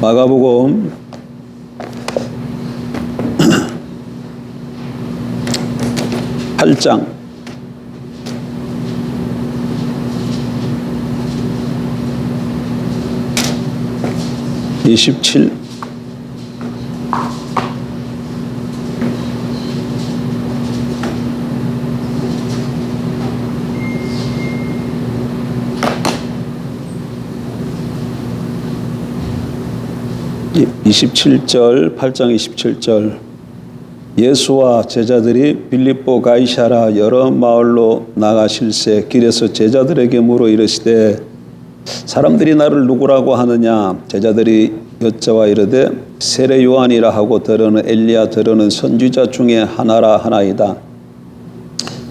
마가복음 8장 27 27절 8장 27절 예수와 제자들이 빌립보 가이사랴 여러 마을로 나가실새 길에서 제자들에게 물어 이르시되 사람들이 나를 누구라고 하느냐. 제자들이 여짜와 이르되 세례 요한이라 하고 더러는 엘리야 더러는 선지자 중에 하나라 하나이다.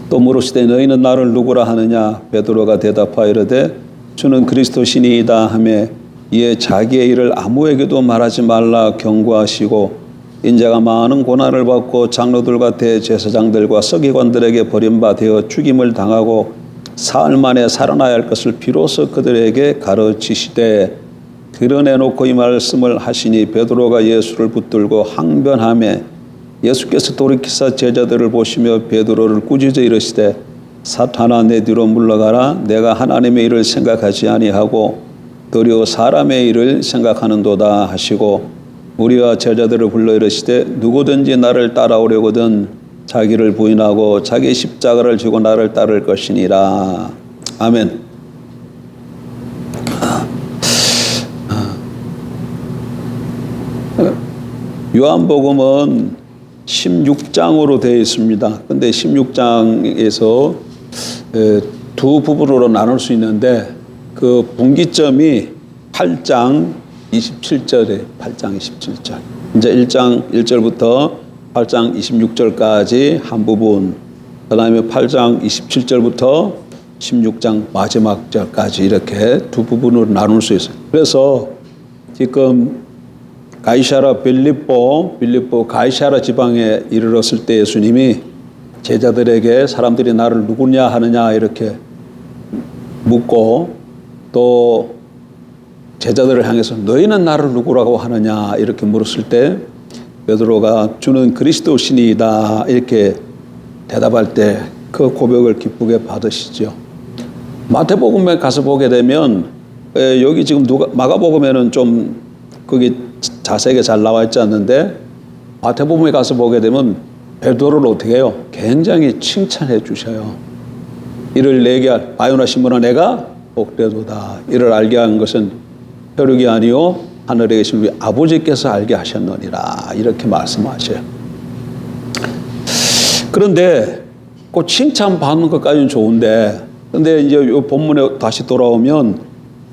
또 물으시되 너희는 나를 누구라 하느냐. 베드로가 대답하여 이르되 주는 그리스도시니이다 하매 이에 자기의 일을 아무에게도 말하지 말라 경고하시고 인자가 많은 고난을 받고 장로들과 대제사장들과 서기관들에게 버림받아 죽임을 당하고 사흘 만에 살아나야 할 것을 비로소 그들에게 가르치시되 드러내놓고 이 말씀을 하시니 베드로가 예수를 붙들고 항변하매 예수께서 돌이키사 제자들을 보시며 베드로를 꾸짖어 이르시되 사탄아 내 뒤로 물러가라. 내가 하나님의 일을 생각하지 아니하고 도리어 사람의 일을 생각하는도다 하시고 우리와 제자들을 불러 이르시되 누구든지 나를 따라오려거든 자기를 부인하고 자기 십자가를 지고 나를 따를 것이니라. 아멘. 요한복음은 16장으로 되어 있습니다. 근데 16장에서 두 부분으로 나눌 수 있는데 그 분기점이 8장 27절에 8장 27절. 이제 1장 1절부터 8장 26절까지 한 부분, 그 다음에 8장 27절부터 16장 마지막 절까지 이렇게 두 부분으로 나눌 수 있어요. 그래서 지금 가이사랴 빌립보 가이사랴 지방에 이르렀을 때 예수님이 제자들에게 사람들이 나를 누구냐 하느냐 이렇게 묻고 또 제자들을 향해서 너희는 나를 누구라고 하느냐 이렇게 물었을 때 베드로가 주는 그리스도시니이다 이렇게 대답할 때 그 고백을 기쁘게 받으시죠. 마태복음에 가서 보게 되면 여기 지금 마가복음에는 좀 거기 자세하게 잘 나와 있지 않는데 마태복음에 가서 보게 되면 베드로를 어떻게 해요? 굉장히 칭찬해 주셔요. 이를 내게 바요나 시몬아 내가 복되도다. 이를 알게 한 것은 혈육이 아니요 하늘에 계신 우리 아버지께서 알게 하셨느니라 이렇게 말씀하셔요. 그런데 그 칭찬 받는 것까지는 좋은데 근데 이제 이 본문에 다시 돌아오면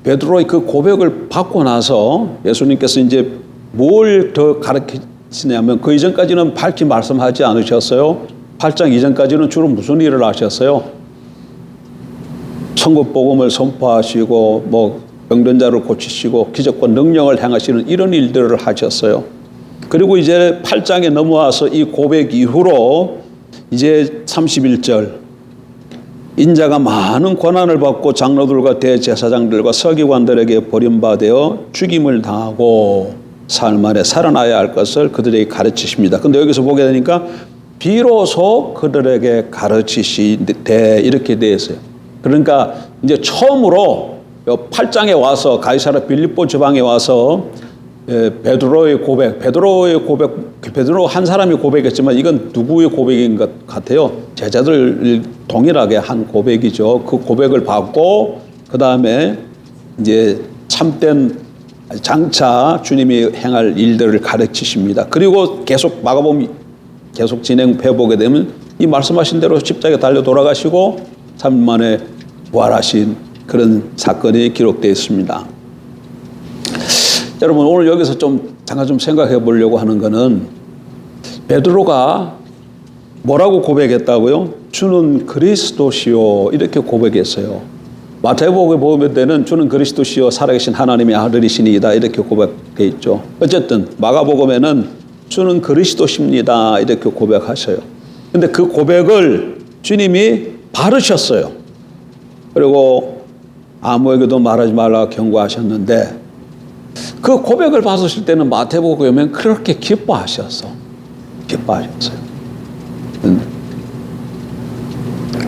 베드로의 그 고백을 받고 나서 예수님께서 이제 뭘 더 가르치시냐면 그 이전까지는 밝히 말씀하지 않으셨어요. 8장 이전까지는 주로 무슨 일을 하셨어요? 천국 복음을 선포하시고 뭐 병든 자를 고치시고 기적과 능력을 행하시는 이런 일들을 하셨어요. 그리고 이제 8장에 넘어와서 이 고백 이후로 이제 31절 인자가 많은 고난을 받고 장로들과 대제사장들과 서기관들에게 버림받아 죽임을 당하고 사흘 만에 살아나야 할 것을 그들에게 가르치십니다. 근데 여기서 보게 되니까 비로소 그들에게 가르치시되 이렇게 되어 있어요. 그러니까 이제 처음으로 8장에 와서 가이사랴 빌립보 지방에 와서 베드로의 고백, 베드로 한 사람이 고백했지만 이건 누구의 고백인 것 같아요? 제자들 동일하게 한 고백이죠. 그 고백을 받고 그 다음에 이제 참된 장차 주님이 행할 일들을 가르치십니다. 그리고 계속 마가복음 계속 진행해 보게 되면 이 말씀하신 대로 십자가에 달려 돌아가시고 3일 만에 부활하신 그런 사건이 기록되어 있습니다. 여러분 오늘 여기서 잠깐 생각해 보려고 하는 것은 베드로가 뭐라고 고백했다고요? 주는 그리스도시요 이렇게 고백했어요. 마태복음에 보면 되는 주는 그리스도시요 살아계신 하나님의 아들이시니이다 이렇게 고백되어 있죠. 어쨌든 마가복음에는 주는 그리스도십니다 이렇게 고백하셔요. 근데 그 고백을 주님이 바르셨어요. 그리고 아무에게도 말하지 말라 경고하셨는데 그 고백을 받으실 때는 마태복음에 그렇게 기뻐하셨어. 기뻐하셨어요.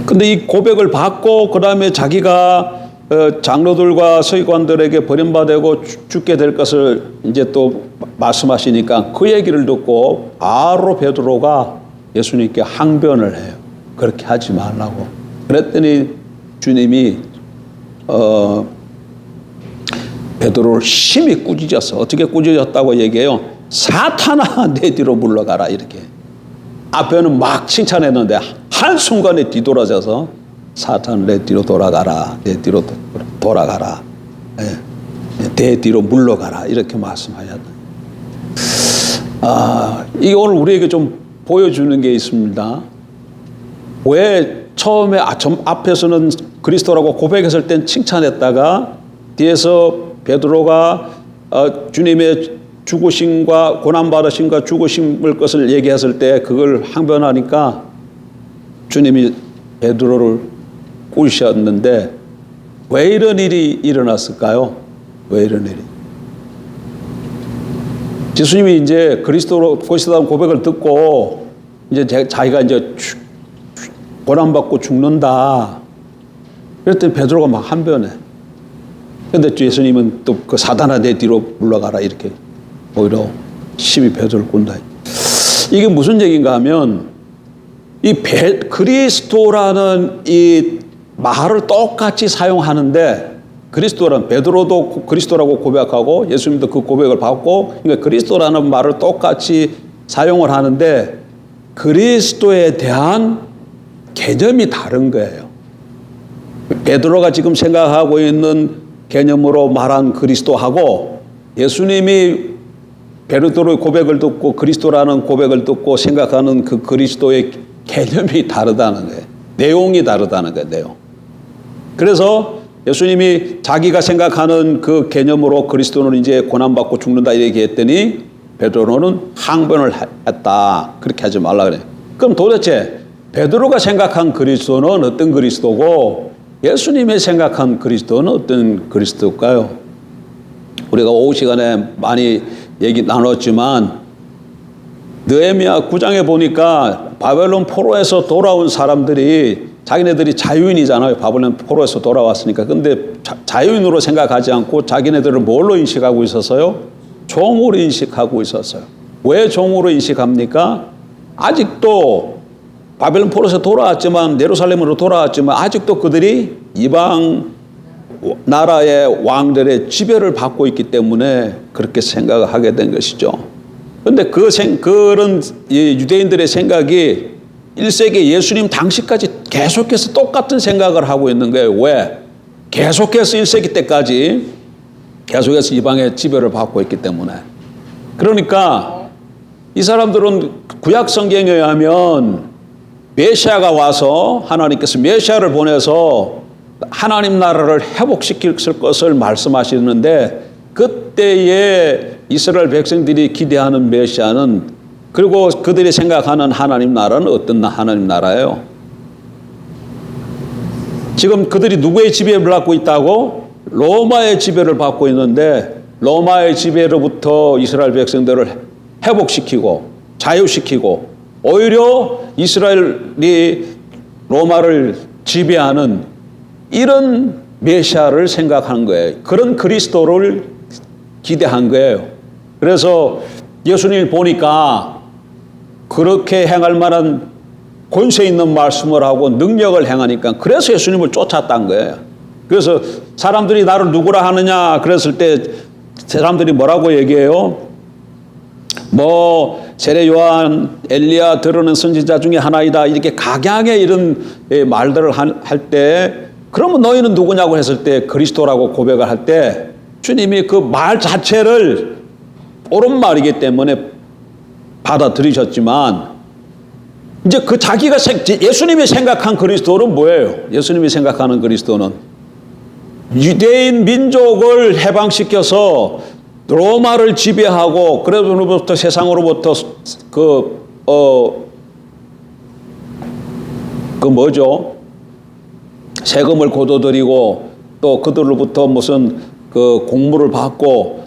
근데 이 고백을 받고 그 다음에 자기가 장로들과 서기관들에게 버림받고 죽게 될 것을 이제 또 말씀하시니까 그 얘기를 듣고 바로 베드로가 예수님께 항변을 해요. 그렇게 하지 말라고. 그랬더니 주님이 베드로를 심히 꾸짖었어. 어떻게 꾸짖었다고 얘기해요? 사탄아, 내 뒤로 물러가라, 이렇게. 앞에는 막 칭찬했는데 한순간에 뒤돌아져서 사탄, 내 뒤로 돌아가라, 내 뒤로 돌아가라, 내 뒤로 물러가라, 이렇게 말씀하셨다. 이게 오늘 우리에게 좀 보여주는 게 있습니다. 왜 처음에 앞에서는 그리스도라고 고백했을 땐 칭찬했다가 뒤에서 베드로가 주님의 죽으심과 고난받으심과 죽으심을 것을 얘기했을 때 그걸 항변하니까 주님이 베드로를 꾸짖으셨는데 왜 이런 일이 일어났을까요? 왜 이런 일이? 예수님이 이제 그리스도라는 고백을 듣고 이제 자기가 이제 고난받고 죽는다. 그랬더니 베드로가 막 항변해. 근데 예수님은 또 그 사단아, 내 뒤로 물러가라, 이렇게 오히려 심히 베드로를 꾼다. 이게 무슨 얘기인가 하면 이 그리스도라는 이 말을 똑같이 사용하는데 그리스도란 베드로도 그리스도라고 고백하고 예수님도 그 고백을 받고 그러니까 그리스도라는 말을 똑같이 사용을 하는데 그리스도에 대한 개념이 다른 거예요. 베드로가 지금 생각하고 있는 개념으로 말한 그리스도하고 예수님이 베드로의 고백을 듣고 그리스도라는 고백을 듣고 생각하는 그 그리스도의 개념이 다르다는 거예요. 내용이 다르다는 거예요. 내용. 그래서 예수님이 자기가 생각하는 그 개념으로 그리스도는 이제 고난받고 죽는다 이렇게 했더니 베드로는 항변을 했다. 그렇게 하지 말라 그래요. 그럼 도대체 베드로가 생각한 그리스도는 어떤 그리스도고 예수님이 생각한 그리스도는 어떤 그리스도일까요? 우리가 오후 시간에 많이 얘기 나눴지만 느헤미야 9장에 보니까 바벨론 포로에서 돌아온 사람들이 자기네들이 자유인이잖아요. 바벨론 포로에서 돌아왔으니까. 근데 자유인으로 생각하지 않고 자기네들을 뭘로 인식하고 있었어요? 종으로 인식하고 있었어요. 왜 종으로 인식합니까? 아직도 바벨론 포로에서 돌아왔지만 예루살렘으로 돌아왔지만 아직도 그들이 이방 나라의 왕들의 지배를 받고 있기 때문에 그렇게 생각을 하게 된 것이죠. 그런데 그런 유대인들의 생각이 1세기 예수님 당시까지 계속해서 똑같은 생각을 하고 있는 거예요. 왜? 계속해서 1세기 때까지 계속해서 이방의 지배를 받고 있기 때문에. 그러니까 이 사람들은 구약 성경에 의하면 메시아가 와서 하나님께서 메시아를 보내서 하나님 나라를 회복시킬 것을 말씀하시는데 그때의 이스라엘 백성들이 기대하는 메시아는 그리고 그들이 생각하는 하나님 나라는 어떤 하나님 나라예요? 지금 그들이 누구의 지배를 받고 있다고? 로마의 지배를 받고 있는데 로마의 지배로부터 이스라엘 백성들을 회복시키고 자유시키고 오히려 이스라엘이 로마를 지배하는 이런 메시아를 생각한 거예요. 그런 그리스도를 기대한 거예요. 그래서 예수님을 보니까 그렇게 행할 만한 권세 있는 말씀을 하고 능력을 행하니까 그래서 예수님을 쫓았다는 거예요. 그래서 사람들이 나를 누구라 하느냐 그랬을 때 사람들이 뭐라고 얘기해요? 세례 요한, 엘리야 들으는 선지자 중에 하나이다. 이렇게 각양의 이런 말들을 할 때 그러면 너희는 누구냐고 했을 때 그리스도라고 고백을 할 때 주님이 그 말 자체를 옳은 말이기 때문에 받아들이셨지만 이제 그 자기가 예수님이 생각한 그리스도는 뭐예요? 예수님이 생각하는 그리스도는 유대인 민족을 해방시켜서 로마를 지배하고 그래서부터 세상으로부터 세금을 거둬들이고 또 그들로부터 무슨 그 공물을 받고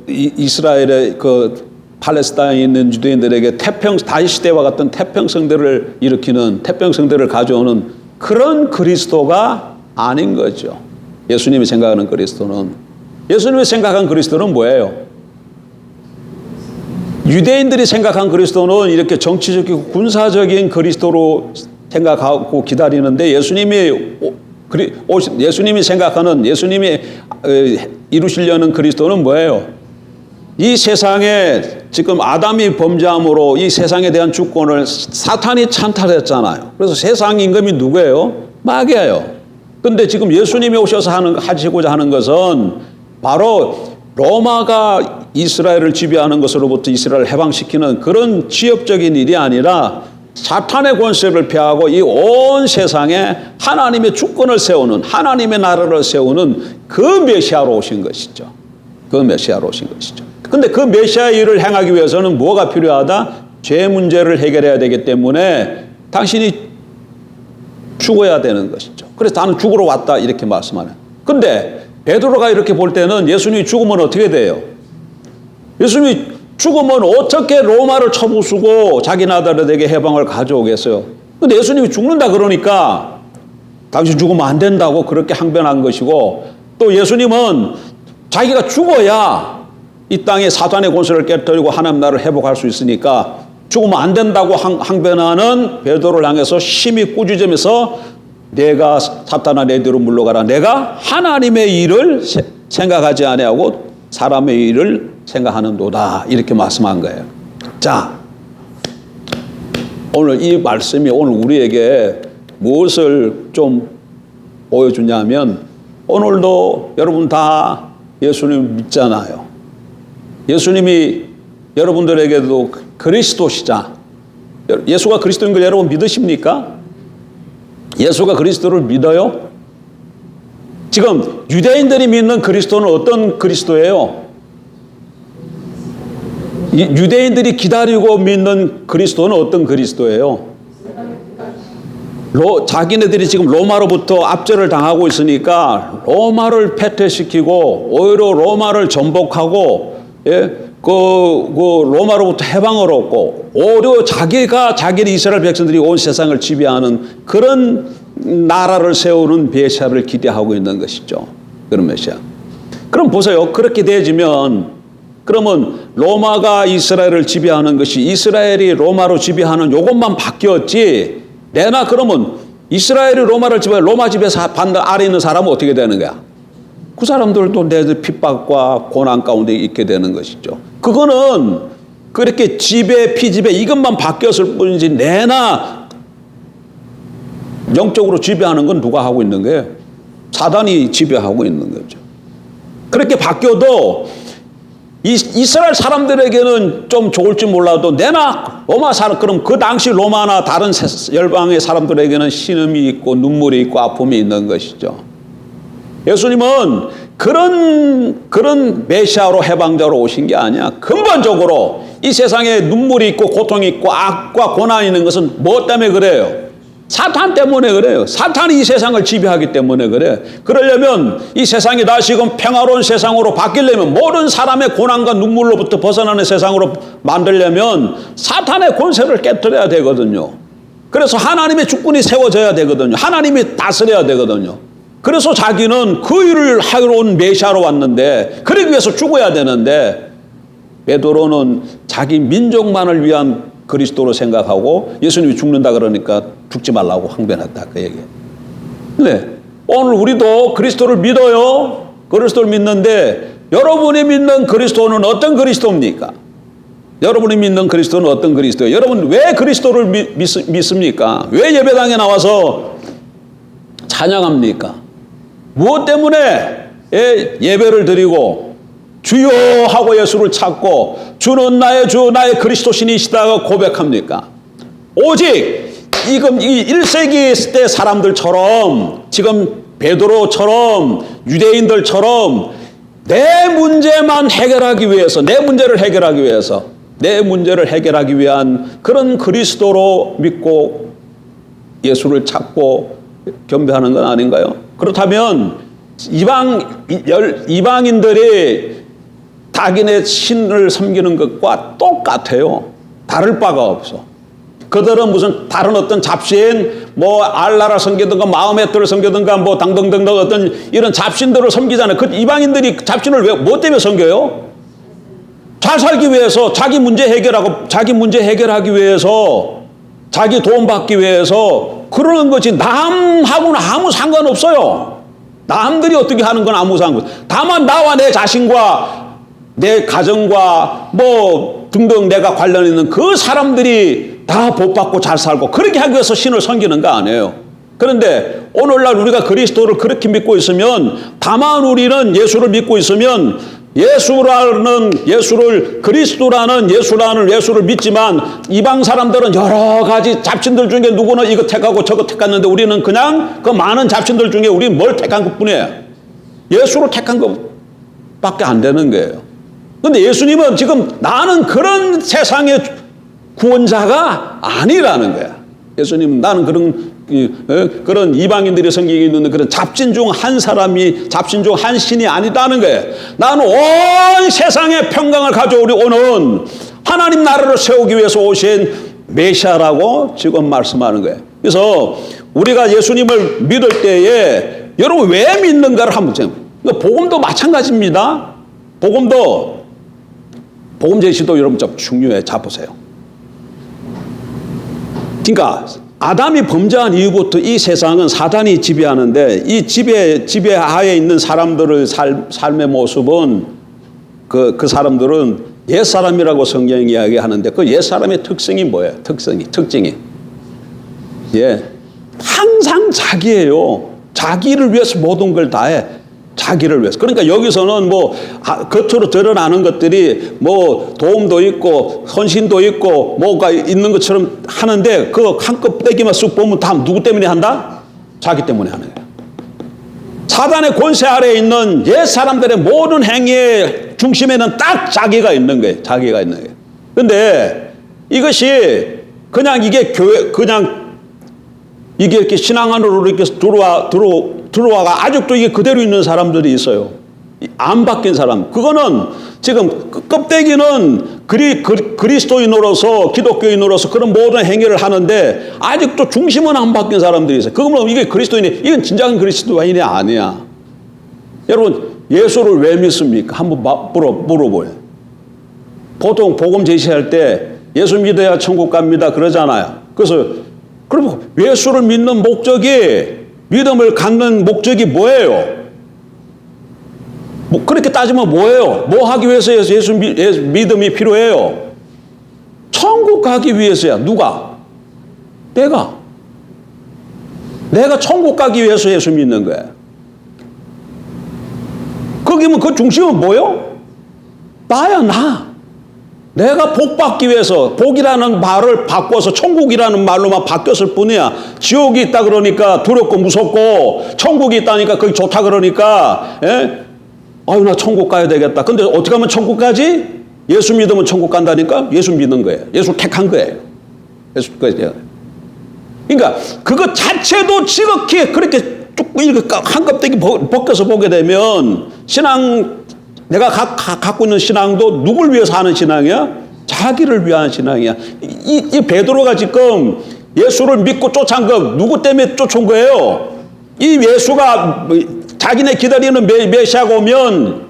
이스라엘의 그 팔레스타인에 있는 유대인들에게 다윗 시대와 같은 태평성대를 일으키는 태평성대를 가져오는 그런 그리스도가 아닌 거죠. 예수님이 생각하는 그리스도는. 예수님이 생각한 그리스도는 뭐예요? 유대인들이 생각한 그리스도는 이렇게 정치적이고 군사적인 그리스도로 생각하고 기다리는데 예수님이 생각하는 예수님이 이루시려는 그리스도는 뭐예요? 이 세상에 지금 아담이 범죄함으로 이 세상에 대한 주권을 사탄이 찬탈했잖아요. 그래서 세상 임금이 누구예요? 마귀예요. 근데 지금 예수님이 오셔서 하시고자 하는 것은 바로 로마가 이스라엘을 지배하는 것으로부터 이스라엘을 해방시키는 그런 지역적인 일이 아니라 사탄의 권세를 폐하고 이 온 세상에 하나님의 주권을 세우는 하나님의 나라를 세우는 그 메시아로 오신 것이죠. 그 메시아로 오신 것이죠. 근데 그 메시아의 일을 행하기 위해서는 뭐가 필요하다? 죄 문제를 해결해야 되기 때문에 당신이 죽어야 되는 것이죠. 그래서 나는 죽으러 왔다 이렇게 말씀하는. 근데 베드로가 이렇게 볼 때는 예수님이 죽으면 어떻게 돼요? 예수님이 죽으면 어떻게 로마를 쳐부수고 자기 나라에게 해방을 가져오겠어요? 근데 예수님이 죽는다 그러니까 당신 죽으면 안 된다고 그렇게 항변한 것이고, 또 예수님은 자기가 죽어야 이 땅에 사탄의 권세를 깨뜨리고 하나님 나라를 회복할 수 있으니까 죽으면 안 된다고 항변하는 베드로를 향해서 심히 꾸짖으면서 내가 사탄아 내 뒤로 물러가라. 내가 하나님의 일을 생각하지 아니하고 사람의 일을 생각하는도다. 이렇게 말씀한 거예요. 자, 오늘 이 말씀이 오늘 우리에게 무엇을 좀 보여주냐면, 오늘도 여러분 다 예수님 믿잖아요. 예수님이 여러분들에게도 그리스도시자. 예수가 그리스도인 걸 여러분 믿으십니까? 예수가 그리스도를 믿어요? 지금 유대인들이 믿는 그리스도는 어떤 그리스도예요? 유대인들이 기다리고 믿는 그리스도는 어떤 그리스도예요? 자기네들이 지금 로마로부터 압제를 당하고 있으니까 로마를 패퇴시키고 오히려 로마를 전복하고, 그 로마로부터 해방을 얻고 오히려 자기를 이스라엘 백성들이 온 세상을 지배하는 그런 나라를 세우는 메시아를 기대하고 있는 것이죠. 그런 메시아. 그럼 보세요. 그렇게 되어지면 그러면 로마가 이스라엘을 지배하는 것이 이스라엘이 로마로 지배하는 요것만 바뀌었지, 내나 그러면 이스라엘이 로마를 지배하고 로마 지배에서 반대 아래 있는 사람은 어떻게 되는 거야? 그 사람들도 내 핍박과 고난 가운데 있게 되는 것이죠. 그거는 그렇게 지배, 피지배 이것만 바뀌었을 뿐이지 내나 영적으로 지배하는 건 누가 하고 있는 거예요? 사단이 지배하고 있는 거죠. 그렇게 바뀌어도 이스라엘 사람들에게는 좀 좋을지 몰라도 내나 로마 사람, 그럼 그 당시 로마나 다른 열방의 사람들에게는 신음이 있고 눈물이 있고 아픔이 있는 것이죠. 예수님은 그런 메시아로 해방자로 오신 게 아니야. 근본적으로 이 세상에 눈물이 있고 고통이 있고 악과 고난이 있는 것은 뭐 때문에 그래요? 사탄 때문에 그래요. 사탄이 이 세상을 지배하기 때문에 그래. 그러려면 이 세상이 다시금 평화로운 세상으로 바뀌려면, 모든 사람의 고난과 눈물로부터 벗어나는 세상으로 만들려면 사탄의 권세를 깨뜨려야 되거든요. 그래서 하나님의 주권이 세워져야 되거든요. 하나님이 다스려야 되거든요. 그래서 자기는 그 일을 하러 온 메시아로 왔는데, 그러기 위해서 죽어야 되는데, 베드로는 자기 민족만을 위한 그리스도로 생각하고 예수님이 죽는다 그러니까 죽지 말라고 항변했다, 그 얘기예요. 네. 오늘 우리도 그리스도를 믿어요. 그리스도를 믿는데 여러분이 믿는 그리스도는 어떤 그리스도입니까? 여러분이 믿는 그리스도는 어떤 그리스도예요? 여러분 왜 그리스도를 믿습니까? 왜 예배당에 나와서 찬양합니까? 무엇 때문에 예배를 드리고 주여 하고 예수를 찾고 주는 나의 주 나의 그리스도신이시다고 고백합니까? 오직 지금 이 1세기 때 사람들처럼, 지금 베드로처럼 유대인들처럼 내 문제만 해결하기 위해서, 내 문제를 해결하기 위해서, 내 문제를 해결하기 위한 그런 그리스도로 믿고 예수를 찾고 경배하는 건 아닌가요? 그렇다면 이방인들이 자기네 신을 섬기는 것과 똑같아요. 다를 바가 없어. 그들은 무슨 다른 어떤 잡신, 뭐 알라를 섬기든가 마호메트를 섬기든가 뭐 당등등 어떤 이런 잡신들을 섬기잖아요. 그 이방인들이 잡신을 왜, 뭐 때문에 섬겨요? 잘 살기 위해서, 자기 문제 해결하기 위해서, 자기 도움 받기 위해서 그러는 거지. 남하고는 아무 상관없어요. 남들이 어떻게 하는 건 아무 상관. 다만 나와 내 자신과 내 가정과 뭐 등등 내가 관련 있는 그 사람들이 다 복받고 잘 살고 그렇게 하기 위해서 신을 섬기는 거 아니에요. 그런데 오늘날 우리가 그리스도를 그렇게 믿고 있으면, 다만 우리는 예수를 믿고 있으면 그리스도라는 예수를 믿지만 이방 사람들은 여러 가지 잡신들 중에 누구는 이거 택하고 저거 택했는데 우리는 그냥 그 많은 잡신들 중에 우리는 뭘 택한 것 뿐이에요. 예수를 택한 것밖에 안 되는 거예요. 그런데 예수님은 지금 나는 그런 세상의 구원자가 아니라는 거야. 예수님은 나는 그런 이방인들이 섬기고 있는 그런 잡신 중 한 신이 아니다는 거예요. 나는 온 세상의 평강을 가져오는 하나님 나라를 세우기 위해서 오신 메시아라고 지금 말씀하는 거예요. 그래서 우리가 예수님을 믿을 때에 여러분 왜 믿는가를 한번 복음도 마찬가지입니다. 복음 제시도 여러분 좀 중요해. 잡으세요. 그러니까 아담이 범죄한 이후부터 이 세상은 사단이 지배하는데, 이 지배하에 있는 사람들의 삶의 모습은 그 사람들은 옛사람이라고 성경이 이야기하는데, 그 옛사람의 특성이 뭐예요? 특징이 항상 자기예요. 자기를 위해서 모든 걸 다해. 자기를 위해서. 그러니까 여기서는 뭐 겉으로 드러나는 것들이 뭐 도움도 있고 헌신도 있고 뭐가 있는 것처럼 하는데, 그 한 껍데기만 쑥 보면 다 누구 때문에 한다? 자기 때문에 하는 거예요. 사단의 권세 아래에 있는 옛 사람들의 모든 행위의 중심에는 딱 자기가 있는 거예요. 그런데 이것이 그냥 이게 이게 이렇게 신앙 안으로 이렇게 들어와가 아직도 이게 그대로 있는 사람들이 있어요. 안 바뀐 사람. 그거는 지금 껍데기는 그리스도인으로서, 기독교인으로서 그런 모든 행위를 하는데 아직도 중심은 안 바뀐 사람들이 있어요. 그러면 이게 그리스도인이, 이건 진정한 그리스도인이 아니야. 여러분, 예수를 왜 믿습니까? 한번 물어봐요. 보통 복음 제시할 때 예수 믿어야 천국 갑니다 그러잖아요. 그래서 그럼 예수를 믿는 믿음을 갖는 목적이 뭐예요? 그렇게 따지면 뭐예요? 뭐 하기 위해서 예수 믿음이 필요해요? 천국 가기 위해서야. 누가? 내가 천국 가기 위해서 예수 믿는 거야. 거기면 그 중심은 뭐예요? 나야, 나. 내가 복 받기 위해서, 복이라는 말을 바꿔서 천국이라는 말로만 바뀌었을 뿐이야. 지옥이 있다 그러니까 두렵고 무섭고, 천국이 있다니까 그게 좋다 그러니까, 아유, 나 천국 가야 되겠다. 근데 어떻게 하면 천국 가지? 예수 믿으면 천국 간다니까? 예수 믿는 거예요. 예수 택한 거예요. 그러니까 그것 자체도 지극히 그렇게 쭉 이렇게 한 껍데기 벗겨서 보게 되면 내가 갖고 있는 신앙도 누굴 위해서 하는 신앙이야? 자기를 위한 신앙이야. 이 베드로가 지금 예수를 믿고 쫓아온 거 누구 때문에 쫓아온 거예요? 이 예수가 자기네 기다리는 메시아가 오면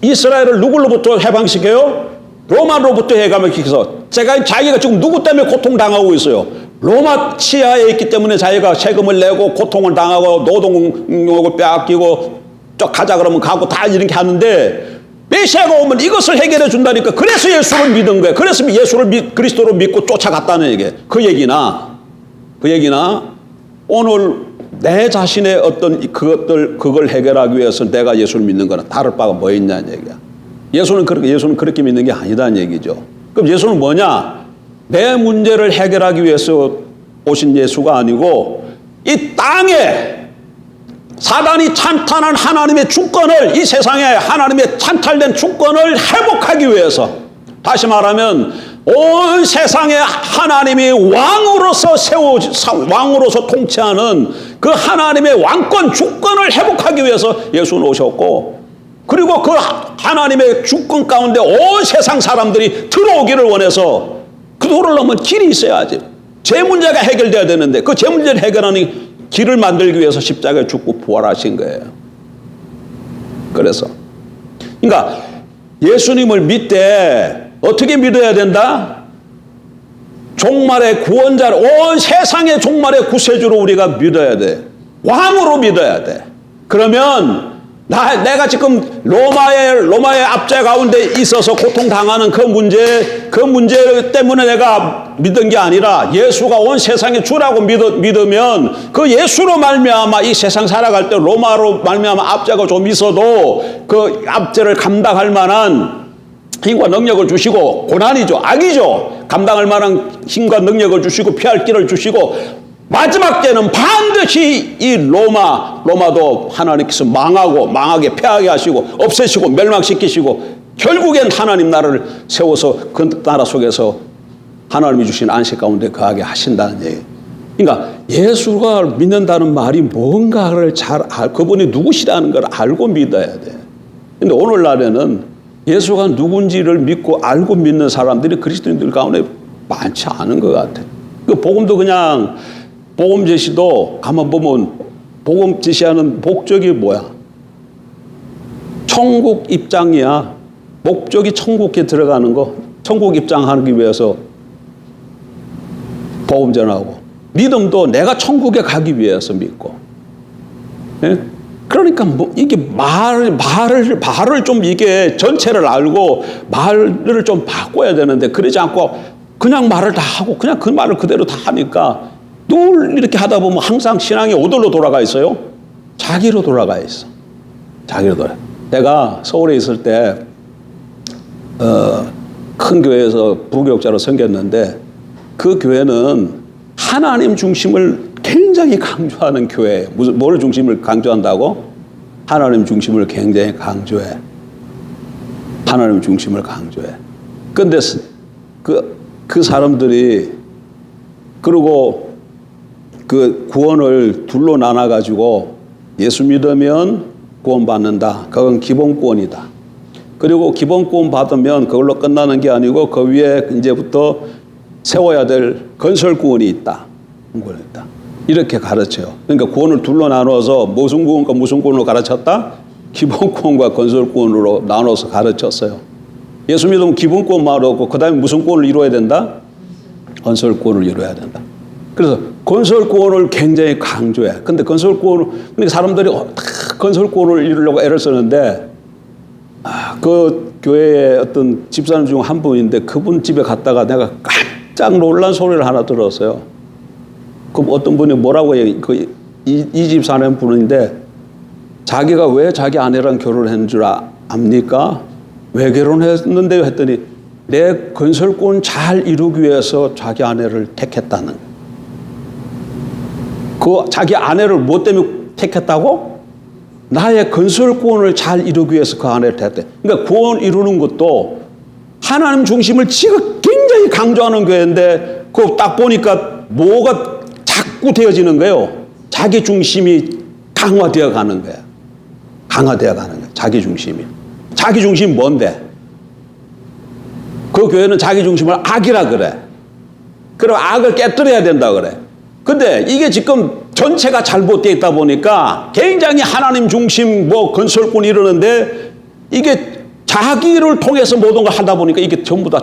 이스라엘을 누구로부터 해방시켜요? 로마로부터 해방시켜서 자기가 지금 누구 때문에 고통당하고 있어요? 로마 치하에 있기 때문에 자기가 세금을 내고 고통을 당하고 노동력을 빼앗기고 가자 그러면 가고 다 이렇게 하는데, 메시아가 오면 이것을 해결해 준다니까. 그래서 예수를 믿은 거예요. 그래서 그리스도로 믿고 쫓아갔다는 얘기예요. 그 얘기나 오늘 내 자신의 어떤 그걸 해결하기 위해서 내가 예수를 믿는 거나 다를 바가 뭐 있냐는 얘기야. 예수는 그렇게 믿는 게 아니다는 얘기죠. 그럼 예수는 뭐냐? 내 문제를 해결하기 위해서 오신 예수가 아니고, 이 땅에 사단이 찬탈한 하나님의 주권을, 이 세상에 하나님의 찬탈된 주권을 회복하기 위해서, 다시 말하면 온 세상에 하나님이 왕으로서 통치하는 그 하나님의 왕권 주권을 회복하기 위해서 예수는 오셨고, 그리고 그 하나님의 주권 가운데 온 세상 사람들이 들어오기를 원해서 그 도를 넘은 길이 있어야지. 제 문제가 해결돼야 되는데 그 제 문제를 해결하는 길을 만들기 위해서 십자가에 죽고 부활하신 거예요. 그래서 그러니까 예수님을 믿되 어떻게 믿어야 된다? 종말의 구원자를, 온 세상의 종말의 구세주로 우리가 믿어야 돼. 왕으로 믿어야 돼. 그러면 내가 지금 로마의 압제 가운데 있어서 고통당하는 그 문제 때문에 내가 믿은 게 아니라 예수가 온 세상의 주라고 믿으면 그 예수로 말미암아 이 세상 살아갈 때 로마로 말미암아 압제가 좀 있어도 그 압제를 감당할 만한 힘과 능력을 주시고, 고난이죠, 악이죠, 감당할 만한 힘과 능력을 주시고 피할 길을 주시고, 마지막 때는 반드시 이 로마도 하나님께서 망하게 패하게 하시고 없애시고 멸망시키시고 결국엔 하나님 나라를 세워서 그 나라 속에서 하나님이 주신 안식 가운데 거하게 하신다는 얘기예요. 그러니까 예수가 믿는다는 말이 뭔가를 그분이 누구시라는 걸 알고 믿어야 돼. 근데 오늘날에는 예수가 누군지를 믿고 알고 믿는 사람들이 그리스도인들 가운데 많지 않은 것 같아요. 그 복음도 그냥 복음 제시도 가만 보면 복음 제시하는 목적이 뭐야? 천국 입장이야. 목적이 천국에 들어가는 거. 천국 입장하기 위해서 복음 전하고, 믿음도 내가 천국에 가기 위해서 믿고. 예? 그러니까 이게 말을 좀 이게 전체를 알고 말을 좀 바꿔야 되는데 그러지 않고 그냥 말을 다 하고 그냥 그 말을 그대로 다 하니까 늘 이렇게 하다 보면 항상 신앙이 어디로 돌아가 있어요? 자기로 돌아가 있어. 자기로 돌아가. 내가 서울에 있을 때 큰 교회에서 부교육자로 섬겼는데 그 교회는 하나님 중심을 굉장히 강조하는 교회예요. 뭘 중심을 강조한다고? 하나님 중심을 굉장히 강조해. 하나님 중심을 강조해. 근데 그 사람들이 그리고 그 구원을 둘로 나눠가지고 예수 믿으면 구원받는다. 그건 기본구원이다. 그리고 기본구원 받으면 그걸로 끝나는 게 아니고 그 위에 이제부터 세워야 될 건설구원이 있다. 이렇게 가르쳐요. 그러니까 구원을 둘로 나눠서 무슨 구원과 무슨 구원으로 가르쳤다? 기본구원과 건설구원으로 나눠서 가르쳤어요. 예수 믿으면 기본구원만 얻고 그 다음에 무슨 구원을 이루어야 된다? 건설구원을 이루어야 된다. 그래서 건설구원을 굉장히 강조해. 근데 그러니까 사람들이 건설구원을 이루려고 애를 쓰는데, 그 교회의 어떤 집사님 중 한 분인데 그분 집에 갔다가 내가 깜짝 놀란 소리를 하나 들었어요. 그 어떤 분이 뭐라고 해요? 이 집사님 분인데 자기가 왜 자기 아내랑 결혼한 줄 압니까? 왜 결혼했는데 했더니 내 건설구원 잘 이루기 위해서 자기 아내를 택했다는 거예요. 그 자기 아내를 뭐 때문에 택했다고? 나의 건설구원을 잘 이루기 위해서 그 아내를 택했대. 그러니까 구원 이루는 것도 하나님 중심을 지금 굉장히 강조하는 교회인데 그거 딱 보니까 뭐가 자꾸 되어지는 거예요. 자기 중심이 강화되어 가는 거야. 강화되어 가는 거야. 자기 중심이. 자기 중심이 뭔데? 그 교회는 자기 중심을 악이라 그래. 그럼 악을 깨뜨려야 된다 그래. 근데 이게 지금 전체가 잘못되어 있다 보니까 굉장히 하나님 중심 건설꾼 이러는데 이게 자기를 통해서 모든 걸 하다 보니까 이게 전부 다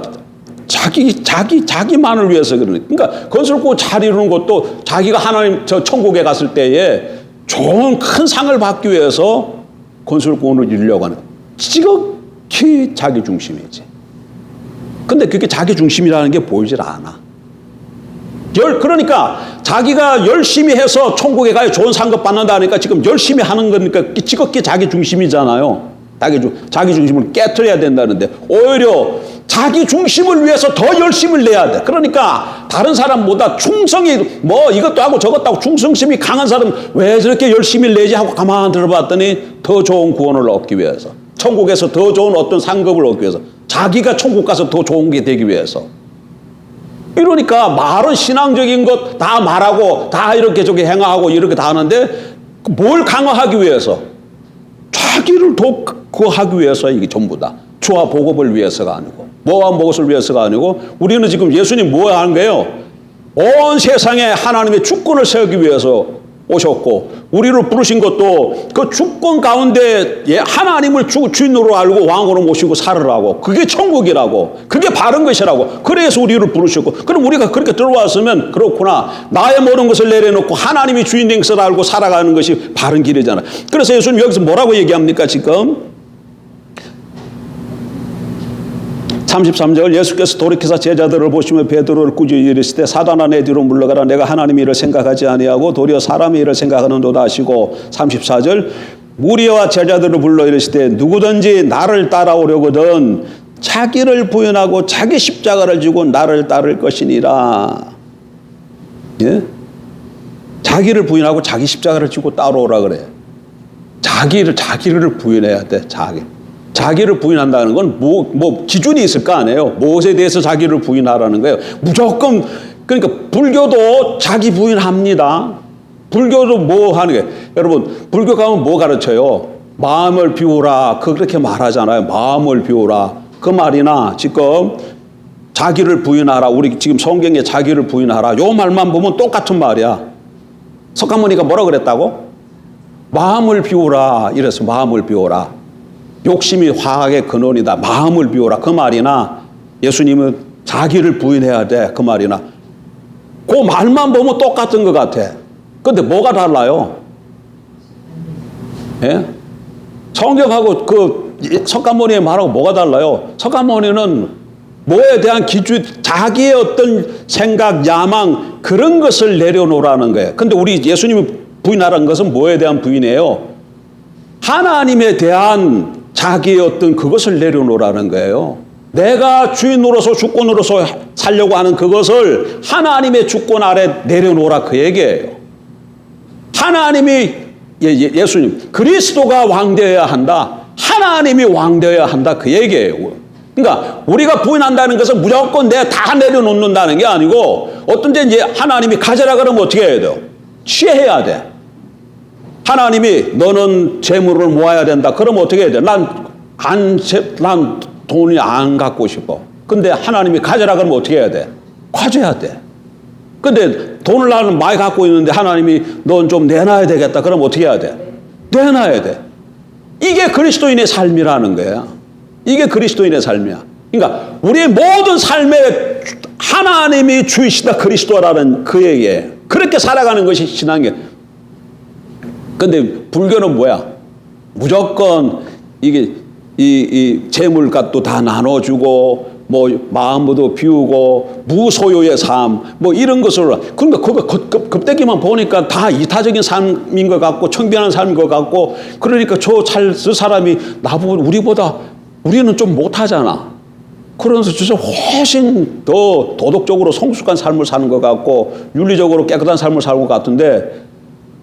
자기만을 위해서 그러는. 그러니까 건설꾼 잘 이루는 것도 자기가 하나님 천국에 갔을 때에 좋은 큰 상을 받기 위해서 건설꾼을 이루려고 하는. 지극히 자기 중심이지. 근데 그게 자기 중심이라는 게 보이질 않아. 그러니까 자기가 열심히 해서 천국에 가야 좋은 상급 받는다 하니까 지금 열심히 하는 거니까 지극히 자기 중심이잖아요. 자기 중심을 깨트려야 된다는데 오히려 자기 중심을 위해서 더 열심을 내야 돼. 그러니까 다른 사람보다 충성이 이것도 하고 저것도 하고 충성심이 강한 사람 왜 저렇게 열심히 내지 하고 가만히 들어봤더니 더 좋은 구원을 얻기 위해서, 천국에서 더 좋은 어떤 상급을 얻기 위해서, 자기가 천국 가서 더 좋은 게 되기 위해서. 이러니까 말은 신앙적인 것 다 말하고 다 이렇게 저렇게 행하고 이렇게 다 하는데 뭘 강화하기 위해서? 자기를 더 그거 하기 위해서 이게 전부 다. 주와 복업을 위해서가 아니고, 뭐와 무엇을 위해서가 아니고, 우리는 지금 예수님 뭐 하는 거예요? 온 세상에 하나님의 주권을 세우기 위해서 오셨고, 우리를 부르신 것도 그 주권 가운데 하나님을 주인으로 알고 왕으로 모시고 살으라고. 그게 천국이라고. 그게 바른 것이라고. 그래서 우리를 부르셨고, 그럼 우리가 그렇게 들어왔으면 그렇구나. 나의 모든 것을 내려놓고 하나님이 주인 된 것을 알고 살아가는 것이 바른 길이잖아. 그래서 예수님 여기서 뭐라고 얘기합니까 지금? 33절 예수께서 돌이켜서 제자들을 보시며 베드로를 꾸짖으 이르시되 사단아 내 뒤로 물러가라. 내가 하나님의 일을 생각하지 아니하고 도리어 사람의 일을 생각하는도다 하시고 34절 무리와 제자들을 불러 이르시되 누구든지 나를 따라오려거든 자기를 부인하고 자기 십자가를 지고 나를 따를 것이니라. 예? 자기를 부인하고 자기 십자가를 지고 따라오라 그래. 자기를 부인해야 돼. 자기를 부인한다는 건 뭐 기준이 있을 거 아니에요. 무엇에 대해서 자기를 부인하라는 거예요. 무조건. 그러니까 불교도 자기 부인합니다. 불교도 뭐 하는 거예요. 여러분 불교 가면 뭐 가르쳐요? 마음을 비우라. 그렇게 말하잖아요. 마음을 비우라. 그 말이나 지금 자기를 부인하라. 우리 지금 성경에 자기를 부인하라. 요 말만 보면 똑같은 말이야. 석가모니가 뭐라 그랬다고? 마음을 비우라. 이래서 마음을 비우라. 욕심이 화학의 근원이다. 마음을 비우라. 그 말이나 예수님은 자기를 부인해야 돼. 그 말이나 그 말만 보면 똑같은 것 같아. 근데 뭐가 달라요? 예? 성경하고 그 석가모니의 말하고 뭐가 달라요? 석가모니는 뭐에 대한 기준, 자기의 어떤 생각, 야망 그런 것을 내려놓으라는 거예요. 근데 우리 예수님이 부인하라는 것은 뭐에 대한 부인이에요? 하나님에 대한 자기의 어떤 그것을 내려놓으라는 거예요. 내가 주인으로서 주권으로서 살려고 하는 그것을 하나님의 주권 아래 내려놓으라 그 얘기예요. 하나님이 예수님 그리스도가 왕되어야 한다. 하나님이 왕되어야 한다 그 얘기예요. 그러니까 우리가 부인한다는 것은 무조건 내가 다 내려놓는다는 게 아니고 어떤 때 이제 하나님이 가져라 그러면 어떻게 해야 돼요? 취해야 돼. 하나님이 너는 재물을 모아야 된다. 그러면 어떻게 해야 돼? 난 돈이 안 갖고 싶어. 근데 하나님이 가져라 그러면 어떻게 해야 돼? 가져야 돼. 근데 돈을 나는 많이 갖고 있는데 하나님이 넌 좀 내놔야 되겠다. 그러면 어떻게 해야 돼? 내놔야 돼. 이게 그리스도인의 삶이라는 거야. 이게 그리스도인의 삶이야. 그러니까 우리의 모든 삶에 하나님이 주이시다 그리스도라는 그 얘기예요. 그렇게 살아가는 것이 신앙이에요. 근데 불교는 뭐야? 무조건 이게 이 재물값도 다 나눠주고 뭐 마음도 비우고 무소유의 삶 뭐 이런 것을 그러니까 그거 급대기만 보니까 다 이타적인 삶인 것 같고 청비하는 삶인 것 같고 그러니까 저 사람이 나보고 우리는 좀 못하잖아. 그러면서 진짜 훨씬 더 도덕적으로 성숙한 삶을 사는 것 같고 윤리적으로 깨끗한 삶을 살고 같은데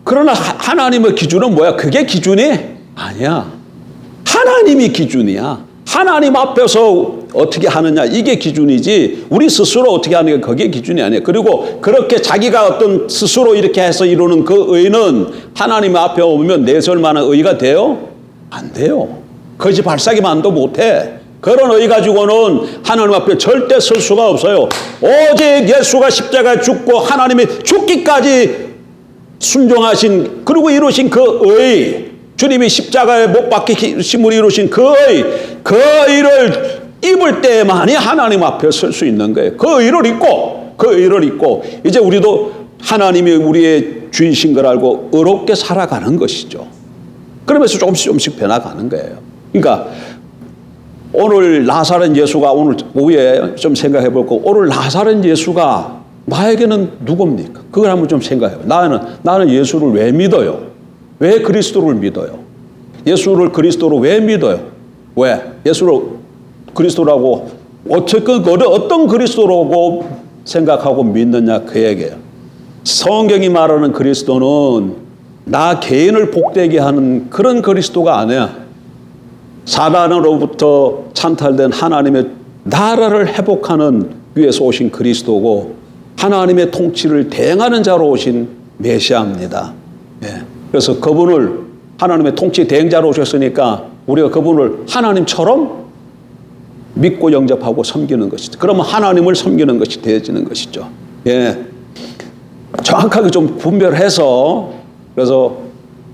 그러나 하나님의 기준은 뭐야? 그게 기준이 아니야. 하나님이 기준이야. 하나님 앞에서 어떻게 하느냐 이게 기준이지 우리 스스로 어떻게 하는 게 그게 기준이 아니에요. 그리고 그렇게 자기가 어떤 스스로 이렇게 해서 이루는 그 의는 하나님 앞에 오면 내세울 만한 의가 돼요? 안 돼요. 거짓 발사기만도 못해. 그런 의 가지고는 하나님 앞에 절대 설 수가 없어요. 오직 예수가 십자가에 죽고 하나님이 죽기까지 순종하신 그리고 이루신 그 의 주님이 십자가에 못 박히심으로 이루신 그 의를 입을 때만이 하나님 앞에 설 수 있는 거예요. 그 의를 입고 이제 우리도 하나님이 우리의 주인신 걸 알고 의롭게 살아가는 것이죠. 그러면서 조금씩 변화가는 거예요. 그러니까 오늘 나사렛 예수가 오늘 오후에 좀 생각해 볼 거고 오늘 나사렛 예수가 나에게는 누굽니까? 그걸 한번 좀 생각해요. 나는 예수를 왜 믿어요? 왜 그리스도를 믿어요? 예수를 그리스도로 왜 믿어요? 왜? 예수를 그리스도라고 어떤 그리스도라고 생각하고 믿느냐 그 얘기예요. 성경이 말하는 그리스도는 나 개인을 복되게 하는 그런 그리스도가 아니야. 사단으로부터 찬탈된 하나님의 나라를 회복하는 위해서 오신 그리스도고 하나님의 통치를 대행하는 자로 오신 메시아입니다. 예. 그래서 그분을 하나님의 통치 대행자로 오셨으니까 우리가 그분을 하나님처럼 믿고 영접하고 섬기는 것이죠. 그러면 하나님을 섬기는 것이 되어지는 것이죠. 예. 정확하게 좀 분별해서, 그래서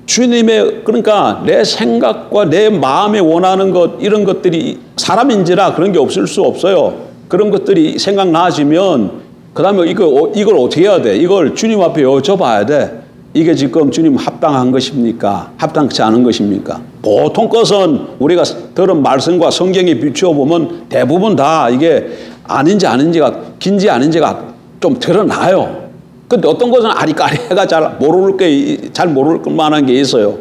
주님의, 그러니까 내 생각과 내 마음에 원하는 것, 이런 것들이 사람인지라 그런 게 없을 수 없어요. 그런 것들이 생각나지면 그 다음에 이걸 어떻게 해야 돼? 이걸 주님 앞에 여쭤봐야 돼. 이게 지금 주님 합당한 것입니까? 합당치 않은 것입니까? 보통 것은 우리가 들은 말씀과 성경에 비추어 보면 대부분 다 이게 아닌지 아닌지가, 긴지 아닌지가 좀 드러나요. 근데 어떤 것은 아리까리해가 잘 모를 만한 게 있어요.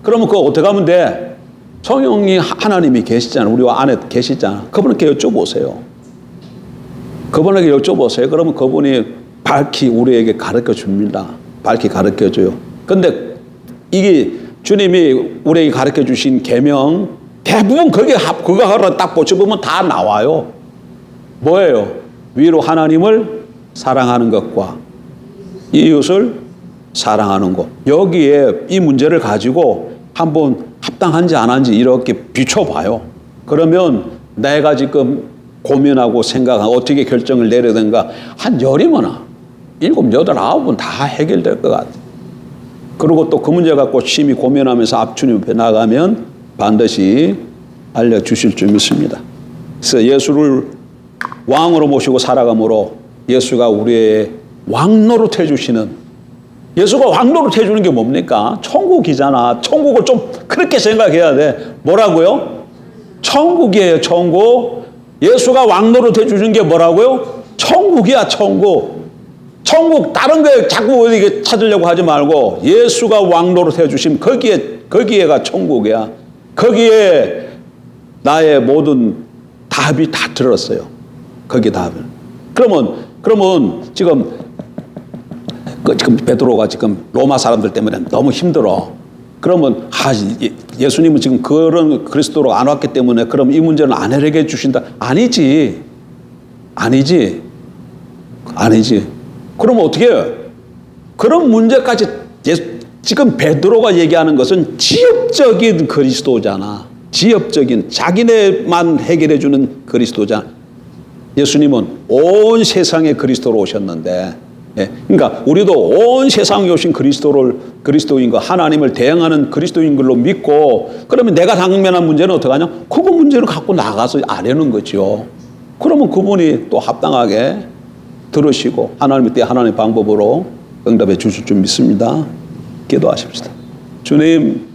그러면 그거 어떻게 하면 돼? 성령이 하나님이 계시잖아. 우리와 안에 계시잖아. 그분께 여쭤보세요. 그분에게 여쭤보세요. 그러면 그분이 밝히 우리에게 가르쳐 줍니다. 밝히 가르쳐 줘요. 근데 이게 주님이 우리에게 가르쳐 주신 계명 대부분 그거 하러 딱 보면 다 나와요. 뭐예요? 위로 하나님을 사랑하는 것과 이웃을 사랑하는 것. 여기에 이 문제를 가지고 한번 합당한지 안 한지 이렇게 비춰봐요. 그러면 내가 지금 고민하고 생각하고 어떻게 결정을 내려야 되는가 한 열이면 7, 8, 9은 다 해결될 것 같아요. 그리고 또 그 문제 갖고 심히 고민하면서 앞 주님 앞에 나가면 반드시 알려주실 줄 믿습니다. 그래서 예수를 왕으로 모시고 살아감으로 예수가 우리의 왕노릇 해주시는, 예수가 왕노릇 해주는 게 뭡니까? 천국이잖아. 천국을 좀 그렇게 생각해야 돼. 뭐라고요? 천국이에요, 천국. 예수가 왕노릇 해주는 게 뭐라고요? 천국이야, 천국. 천국 다른 거 자꾸 어디 찾으려고 하지 말고 예수가 왕노릇 해주심 거기에가 천국이야. 거기에 나의 모든 답이 다 들었어요. 거기 답을. 그러면 지금 베드로가 지금 로마 사람들 때문에 너무 힘들어. 그러면 예수님은 지금 그런 그리스도로 안 왔기 때문에 그럼 이 문제는 안 해결해 주신다? 아니지. 그러면 어떻게 해요? 그런 문제까지 지금 베드로가 얘기하는 것은 지역적인 그리스도잖아. 지역적인 자기네만 해결해 주는 그리스도잖아. 예수님은 온 세상에 그리스도로 오셨는데, 예, 그러니까 우리도 온 세상에 오신 그리스도인 거, 하나님을 대응하는 그리스도인 걸로 믿고, 그러면 내가 당면한 문제는 어떻게 하냐? 그거 문제를 갖고 나가서 아려는 거죠. 그러면 그분이 또 합당하게 들으시고 하나님의 때 하나님의 방법으로 응답해 주실 줄 믿습니다. 기도하십시다. 주님,